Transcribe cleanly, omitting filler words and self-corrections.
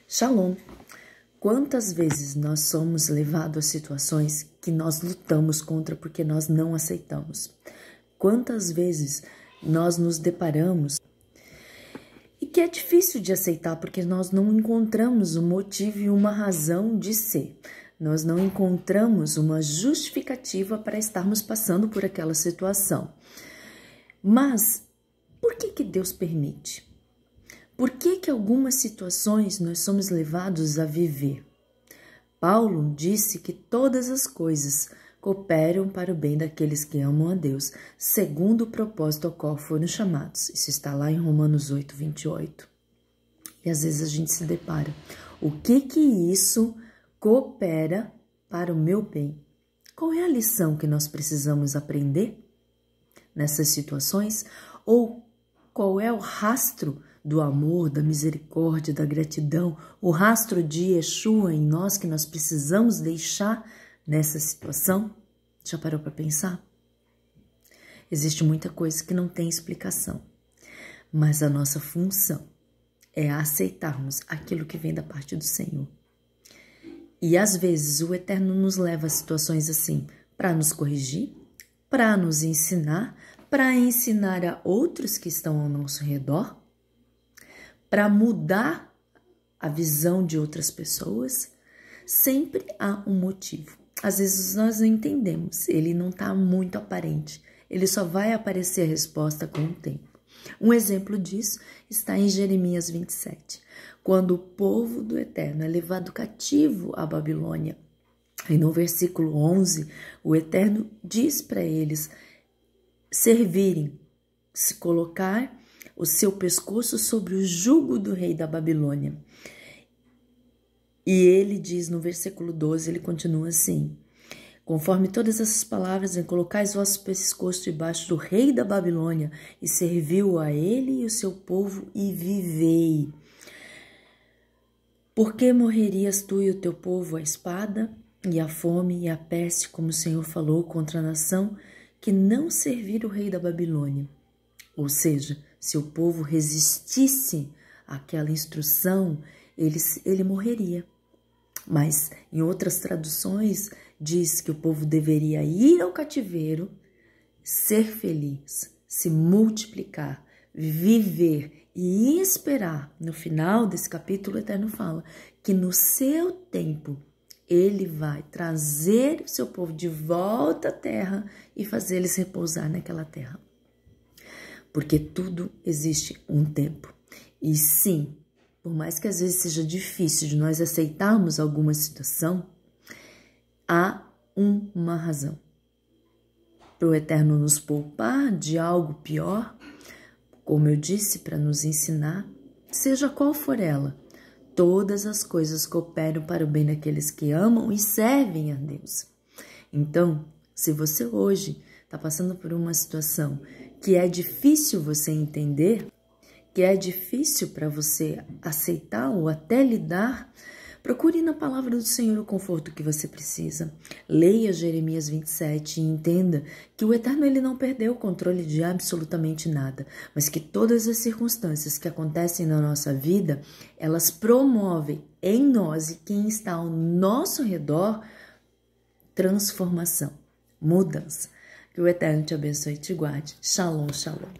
Shalom! Quantas vezes nós somos levados a situações que nós lutamos contra porque nós não aceitamos? Quantas vezes nós nos deparamos e que é difícil de aceitar porque nós não encontramos um motivo e uma razão de ser. Nós não encontramos uma justificativa para estarmos passando por aquela situação. Mas por que Deus permite? Por que algumas situações nós somos levados a viver? Paulo disse que todas as coisas cooperam para o bem daqueles que amam a Deus, segundo o propósito ao qual foram chamados. Isso está lá em Romanos 8, 28. E às vezes a gente se depara. O que isso coopera para o meu bem? Qual é a lição que nós precisamos aprender nessas situações? Ou qual é o rastro do amor, da misericórdia, da gratidão, o rastro de Yeshua em nós que nós precisamos deixar nessa situação? Já parou para pensar? Existe muita coisa que não tem explicação, mas a nossa função é aceitarmos aquilo que vem da parte do Senhor. E às vezes o Eterno nos leva a situações assim para nos corrigir, para nos ensinar, para ensinar a outros que estão ao nosso redor, para mudar a visão de outras pessoas. Sempre há um motivo. Às vezes nós não entendemos, ele não está muito aparente, ele só vai aparecer a resposta com o tempo. Um exemplo disso está em Jeremias 27, quando o povo do Eterno é levado cativo à Babilônia. E no versículo 11, o Eterno diz para eles servirem, se colocar o seu pescoço sobre o jugo do rei da Babilônia. E ele diz no versículo 12, ele continua assim: conforme todas essas palavras, colocais vosso pescoço debaixo do rei da Babilônia, e serviu a ele e o seu povo, e vivei. Porque morrerias tu e o teu povo a espada, e a fome e a peste, como o Senhor falou contra a nação que não servir o rei da Babilônia? Ou seja, se o povo resistisse àquela instrução, ele morreria. Mas em outras traduções diz que o povo deveria ir ao cativeiro, ser feliz, se multiplicar, viver e esperar. No final desse capítulo, o Eterno fala que no seu tempo ele vai trazer o seu povo de volta à terra e fazer eles repousar naquela terra. Porque tudo existe um tempo. E sim, por mais que às vezes seja difícil de nós aceitarmos alguma situação, há uma razão. Para o Eterno nos poupar de algo pior, como eu disse, para nos ensinar, seja qual for ela, todas as coisas cooperam para o bem daqueles que amam e servem a Deus. Então, se você hoje está passando por uma situação que é difícil você entender, que é difícil para você aceitar ou até lidar, procure na palavra do Senhor o conforto que você precisa. Leia Jeremias 27 e entenda que o Eterno ele não perdeu o controle de absolutamente nada, mas que todas as circunstâncias que acontecem na nossa vida, elas promovem em nós e quem está ao nosso redor transformação, mudança. Que o Eterno te abençoe e te guarde. Shalom, shalom.